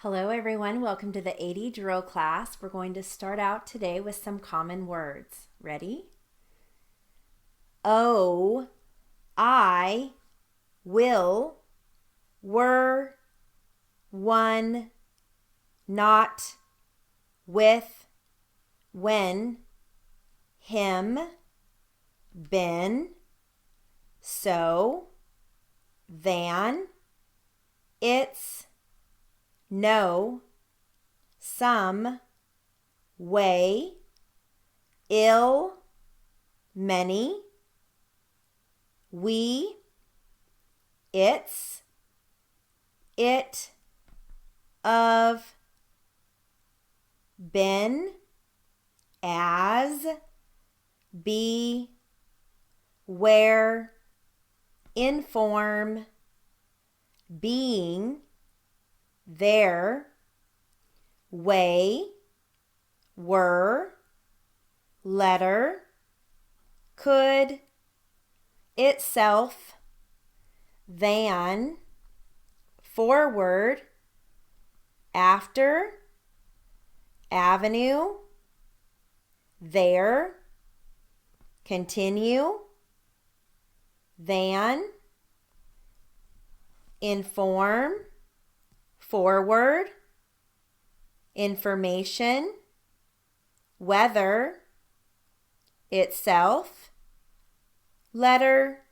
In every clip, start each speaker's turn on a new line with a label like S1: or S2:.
S1: Hello, everyone. Welcome to the 80 drill class. We're going to start out today with some common words. Ready? Oh, I, will, were, one, not, with, when, him, been, so, than, it's, no, some, way, ill, many, we, its, it, of, been, as, be, where, inform, being, there, way, were, letter, could, itself, than, forward, after, avenue, there, continue, than, inform, forward, information, weather, itself, letter,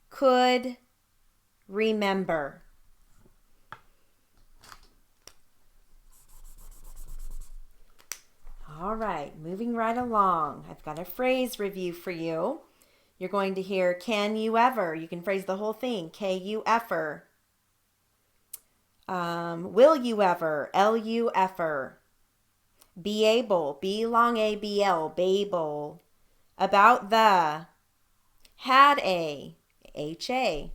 S1: could, remember. All right, moving right along. I've got a phrase review for you. You're going to hear can you ever. You can phrase the whole thing. K-U effer. Will you ever? L-U effer. Be able. B long A-B-L. Babel. About the. Had a. H-A.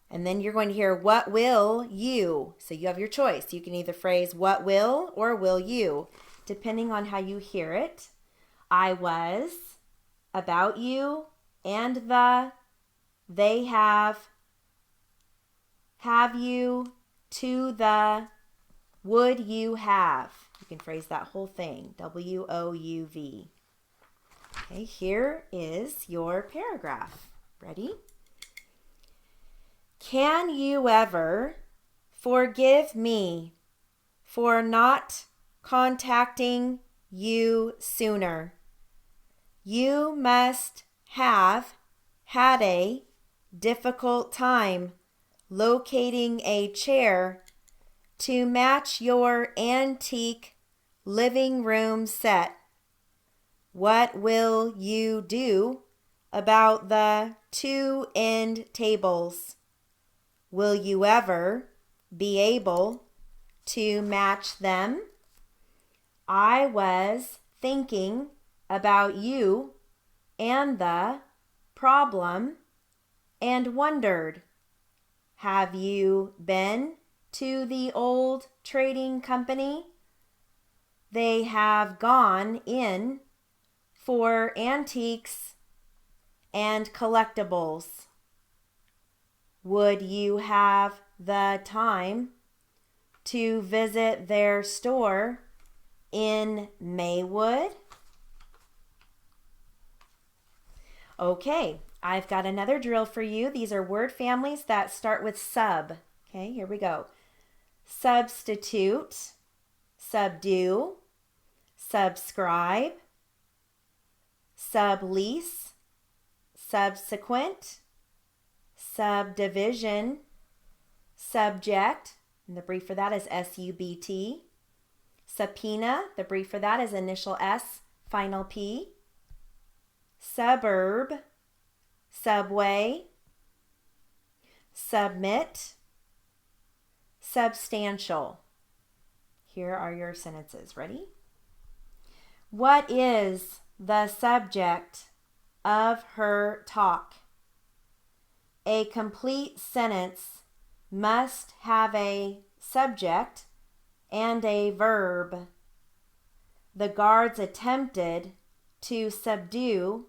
S1: And then you're going to hear what will you. So you have your choice. You can either phrase what will or will you, depending on how you hear it. I was, about you, and the, they have you, to the, would you have. You can phrase that whole thing, W-O-U-V. Okay, here is your paragraph. Ready? Can you ever forgive me for not contacting you sooner? You must have had a difficult time locating a chair to match your antique living room set. What will you do about the two end tables? Will you ever be able to match them? I was thinking about you and the problem and wondered, have you been to the old trading company? They have gone in for antiques and collectibles. Would you have the time to visit their store in Maywood? Okay, I've got another drill for you. These are word families that start with sub. Okay, here we go. Substitute, subdue, subscribe, sublease, subsequent, subdivision, subject, and the brief for that is S-U-B-T. Subpoena, the brief for that is initial S, final P. Suburb, subway, submit, substantial. Here are your sentences. Ready? What is the subject of her talk? A complete sentence must have a subject and a verb. The guards attempted to subdue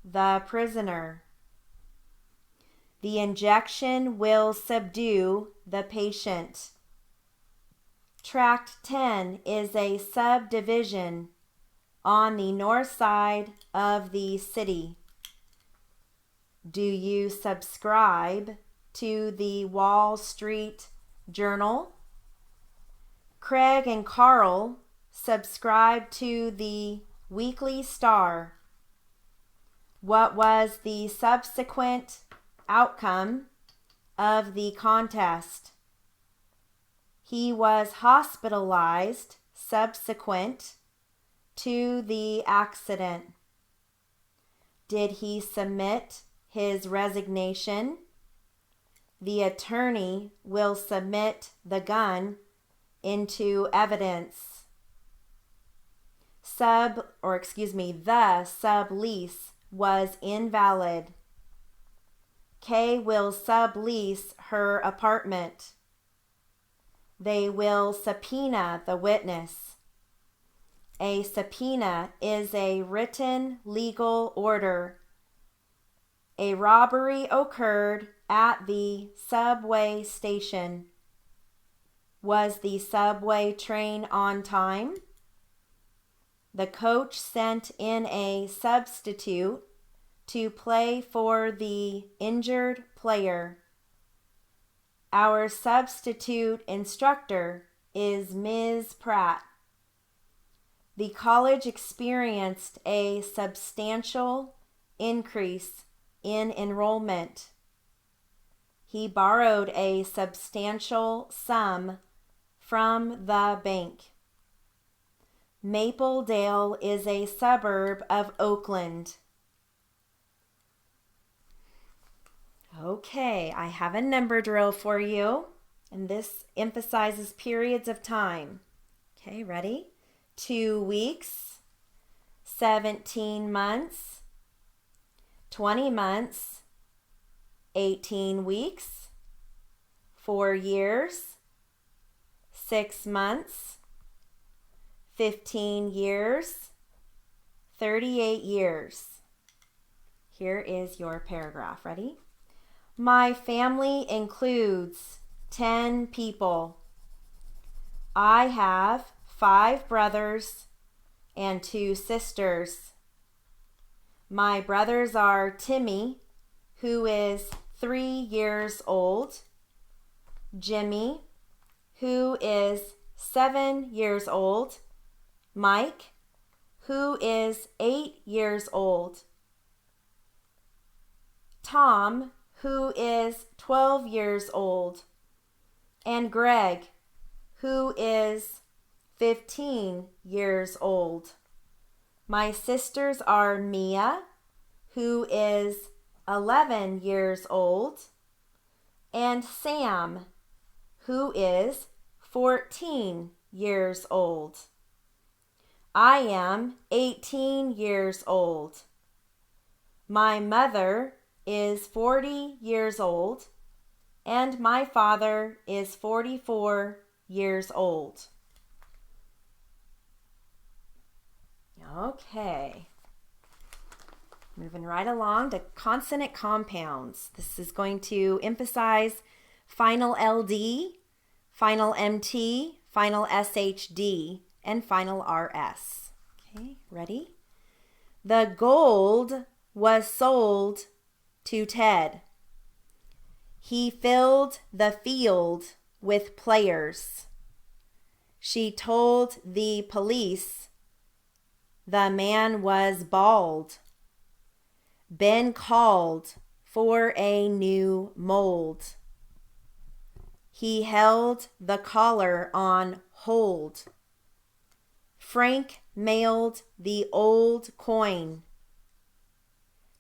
S1: the prisoner. The injection will subdue the patient. Tract 10 is a subdivision on the north side of the city. Do you subscribe to the Wall Street Journal? Craig and Carl subscribe to the Weekly Star. What was the subsequent outcome of the contest? He was hospitalized subsequent to the accident. Did he submit his resignation? The attorney will submit the gun into evidence. The sublease was invalid. Kay will sublease her apartment. They will subpoena the witness. A subpoena is a written legal order. A robbery occurred at the subway station. Was the subway train on time? The coach sent in a substitute to play for the injured player. Our substitute instructor is Ms. Pratt. The college experienced a substantial increase in enrollment. He borrowed a substantial sum from the bank. Mapledale is a suburb of Oakland. Okay, I have a number drill for you, and this emphasizes periods of time. Okay, ready? 2 weeks, 17 months, 20 months, 18 weeks, 4 years, 6 months, 15 years, 38 years. Here is your paragraph. Ready? My family includes 10 people. I have 5 brothers and 2 sisters. My brothers are Timmy, who is 3 years old, Jimmy, who is 7 years old, Mike, who is 8 years old, Tom, who is 12 years old, and Greg, who is 15 years old. My sisters are Mia, who is 11 years old, and Sam, who is 14 years old. I am 18 years old. My mother is 40 years old, and my father is 44 years old. Okay. Moving right along to consonant compounds. This is going to emphasize final LD, final MT, final SHD, and final RS. Okay, ready? The gold was sold to Ted. He filled the field with players. She told the police the man was bald. Ben called for a new mold. He held the collar on hold. Frank mailed the old coin.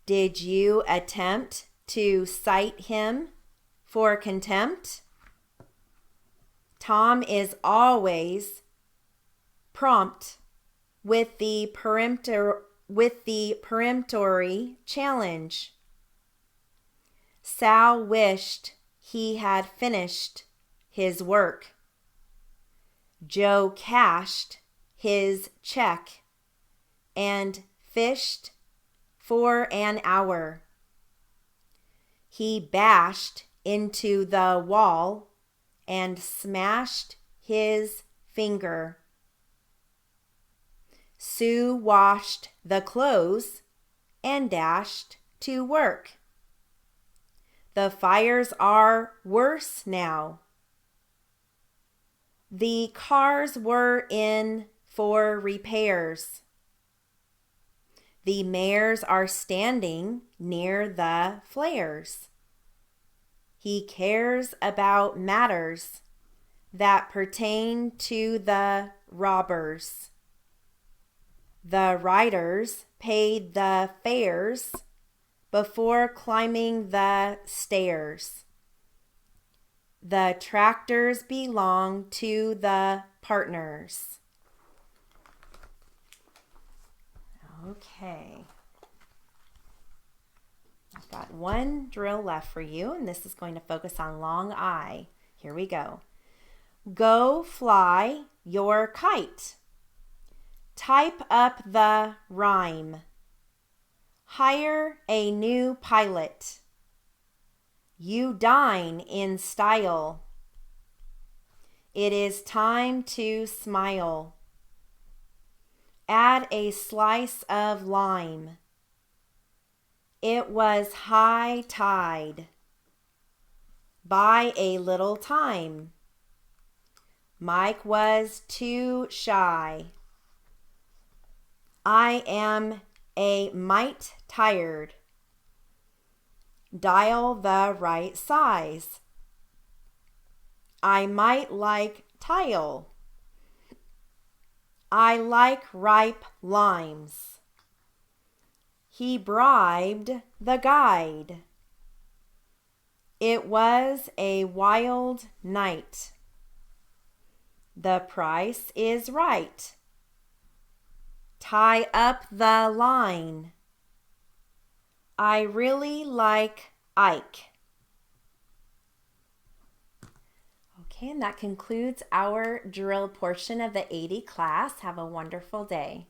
S1: Did you attempt to cite him for contempt? Tom is always prompt with the peremptory challenge. Sal wished he had finished his work. Joe cashed his check and fished for an hour. He bashed into the wall and smashed his finger. Sue washed the clothes and dashed to work. The fires are worse now. The cars were in for repairs. The mares are standing near the flares. He cares about matters that pertain to the robbers. The riders paid the fares before climbing the stairs. The tractors belong to the partners. Okay. I've got one drill left for you, and this is going to focus on long I. Here we go. Go fly your kite. Type up the rhyme. Hire a new pilot. You dine in style. It is time to smile. Add a slice of lime. It was high tide. Buy a little time. Mike was too shy. I am a mite tired. Dial the right size. I might like tile. I like ripe limes. He bribed the guide. It was a wild night. The price is right. Tie up the line. I really like Ike. Okay, and that concludes our drill portion of the 80 class. Have a wonderful day.